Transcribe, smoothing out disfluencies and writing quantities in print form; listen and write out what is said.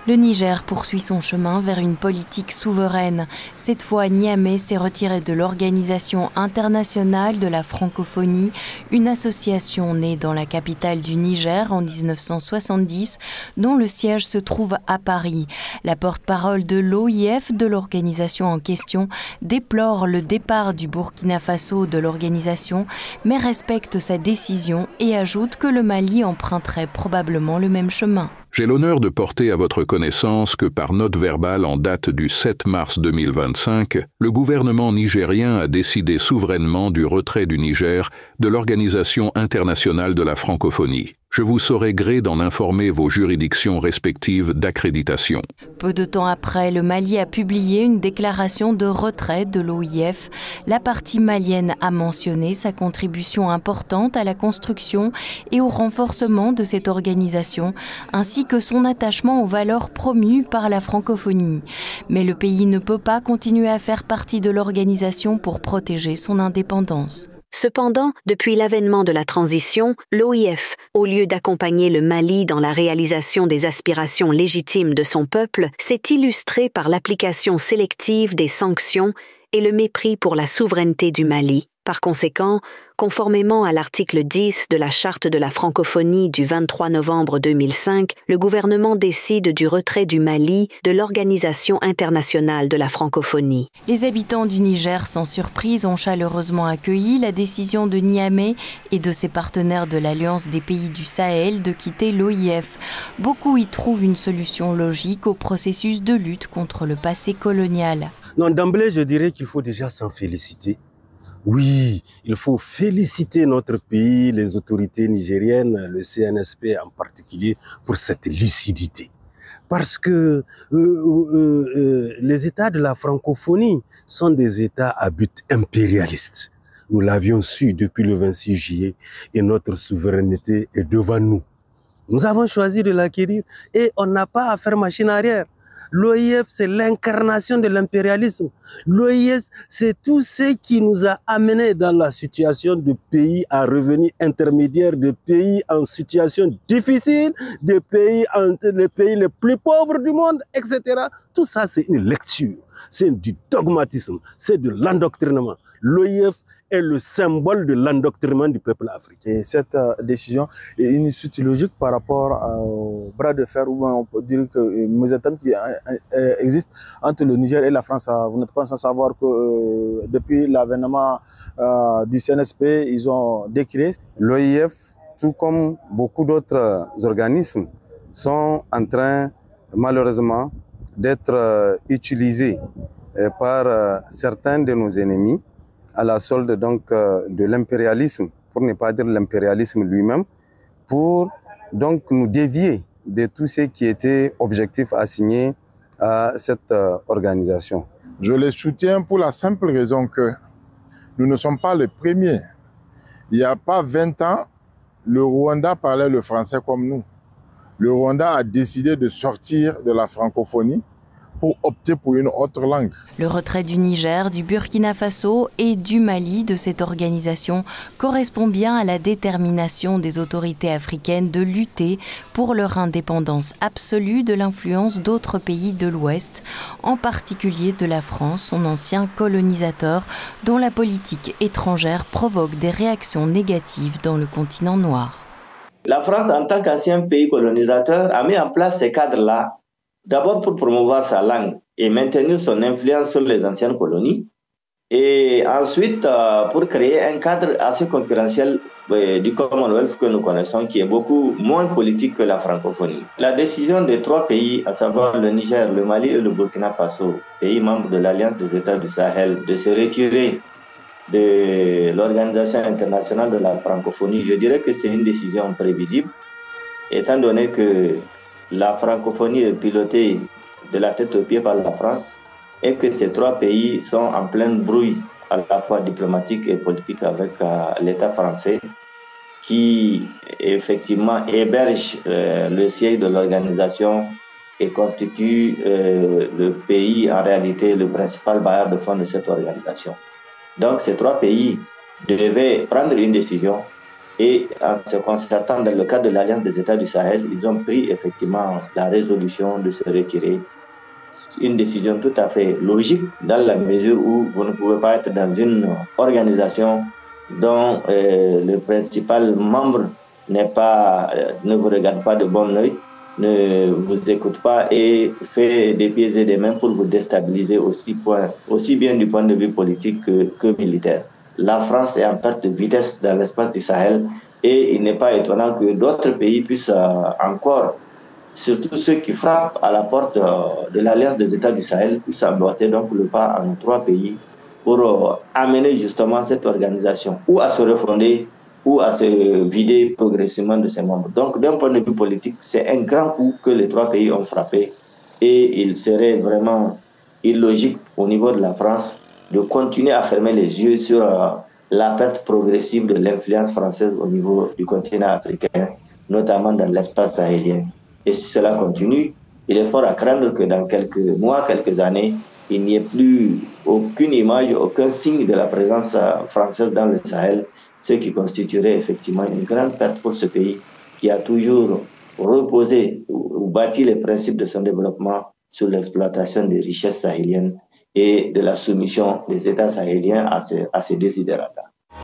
Le Niger poursuit son chemin vers une politique souveraine. Cette fois, Niamey s'est retiré de l'Organisation internationale de la francophonie, une association née dans la capitale du Niger en 1970, dont le siège se trouve à Paris. La porte-parole de l'OIF, de l'organisation en question, déplore le départ du Burkina Faso de l'organisation, mais respecte sa décision et ajoute que le Mali emprunterait probablement le même chemin. J'ai l'honneur de porter à votre connaissance que par note verbale en date du 7 mars 2025, le gouvernement nigérien a décidé souverainement du retrait du Niger de l'Organisation internationale de la francophonie. Je vous saurai gré d'en informer vos juridictions respectives d'accréditation. Peu de temps après, le Mali a publié une déclaration de retrait de l'OIF. La partie malienne a mentionné sa contribution importante à la construction et au renforcement de cette organisation, ainsi que son attachement aux valeurs promues par la francophonie. Mais le pays ne peut pas continuer à faire partie de l'organisation pour protéger son indépendance. Cependant, depuis l'avènement de la transition, l'OIF, au lieu d'accompagner le Mali dans la réalisation des aspirations légitimes de son peuple, s'est illustrée par l'application sélective des sanctions et le mépris pour la souveraineté du Mali. Par conséquent, conformément à l'article 10 de la Charte de la francophonie du 23 novembre 2005, le gouvernement décide du retrait du Mali de l'Organisation internationale de la francophonie. Les habitants du Niger, sans surprise, ont chaleureusement accueilli la décision de Niamey et de ses partenaires de l'Alliance des pays du Sahel de quitter l'OIF. Beaucoup y trouvent une solution logique au processus de lutte contre le passé colonial. Non, d'emblée, je dirais qu'il faut déjà s'en féliciter. Oui, il faut féliciter notre pays, les autorités nigériennes, le CNSP en particulier, pour cette lucidité. Parce que les États de la francophonie sont des États à but impérialiste. Nous l'avions su depuis le 26 juillet et notre souveraineté est devant nous. Nous avons choisi de l'acquérir et on n'a pas à faire machine arrière. L'OIF, c'est l'incarnation de l'impérialisme. L'OIF, c'est tout ce qui nous a amenés dans la situation de pays à revenus intermédiaires, de pays en situation difficile, de pays les pays les plus pauvres du monde, etc. Tout ça, c'est une lecture, c'est du dogmatisme, c'est de l'endoctrinement. L'OIF est le symbole de l'endoctrinement du peuple africain. Et cette décision est une suite logique par rapport au bras de fer, ou on peut dire que les ententes qui existent entre le Niger et la France. Vous n'êtes pas sans savoir que depuis l'avènement du CNSP, ils ont décrété. L'OIF, tout comme beaucoup d'autres organismes, sont en train, malheureusement, d'être utilisés par certains de nos ennemis, à la solde donc de l'impérialisme, pour ne pas dire l'impérialisme lui-même, pour donc nous dévier de tout ce qui était objectif assigné à cette organisation. Je les soutiens pour la simple raison que nous ne sommes pas les premiers. Il n'y a pas 20 ans, le Rwanda parlait le français comme nous. Le Rwanda a décidé de sortir de la francophonie pour opter pour une autre langue. Le retrait du Niger, du Burkina Faso et du Mali de cette organisation correspond bien à la détermination des autorités africaines de lutter pour leur indépendance absolue de l'influence d'autres pays de l'Ouest, en particulier de la France, son ancien colonisateur, dont la politique étrangère provoque des réactions négatives dans le continent noir. La France, en tant qu'ancien pays colonisateur, a mis en place ces cadres-là, d'abord pour promouvoir sa langue et maintenir son influence sur les anciennes colonies, et ensuite pour créer un cadre assez concurrentiel du Commonwealth que nous connaissons, qui est beaucoup moins politique que la francophonie. La décision des 3 pays, à savoir le Niger, le Mali et le Burkina Faso, pays membres de l'Alliance des États du Sahel, de se retirer de l'Organisation internationale de la francophonie, je dirais que c'est une décision prévisible, étant donné que la francophonie est pilotée de la tête aux pieds par la France et que ces 3 pays sont en pleine brouille à la fois diplomatique et politique avec l'État français qui effectivement héberge le siège de l'organisation et constitue le pays en réalité le principal bailleur de fonds de cette organisation. Donc ces 3 pays devaient prendre une décision Et en se concertant dans le cadre de l'Alliance des États du Sahel, ils ont pris effectivement la résolution de se retirer. Une décision tout à fait logique dans la mesure où vous ne pouvez pas être dans une organisation dont le principal membre ne vous regarde pas de bon oeil, ne vous écoute pas et fait des pieds et des mains pour vous déstabiliser aussi bien du point de vue politique que militaire. La France est en perte de vitesse dans l'espace du Sahel et il n'est pas étonnant que d'autres pays puissent encore, surtout ceux qui frappent à la porte de l'Alliance des États du Sahel, puissent emboîter donc le pas en 3 pays pour amener justement cette organisation ou à se refonder ou à se vider progressivement de ses membres. Donc d'un point de vue politique, c'est un grand coup que les 3 pays ont frappé et il serait vraiment illogique au niveau de la France de continuer à fermer les yeux sur la perte progressive de l'influence française au niveau du continent africain, notamment dans l'espace sahélien. Et si cela continue, il est fort à craindre que dans quelques mois, quelques années, il n'y ait plus aucune image, aucun signe de la présence française dans le Sahel, ce qui constituerait effectivement une grande perte pour ce pays qui a toujours reposé ou bâti les principes de son développement sur l'exploitation des richesses sahéliennes et de la soumission des États sahéliens à ces désidératas.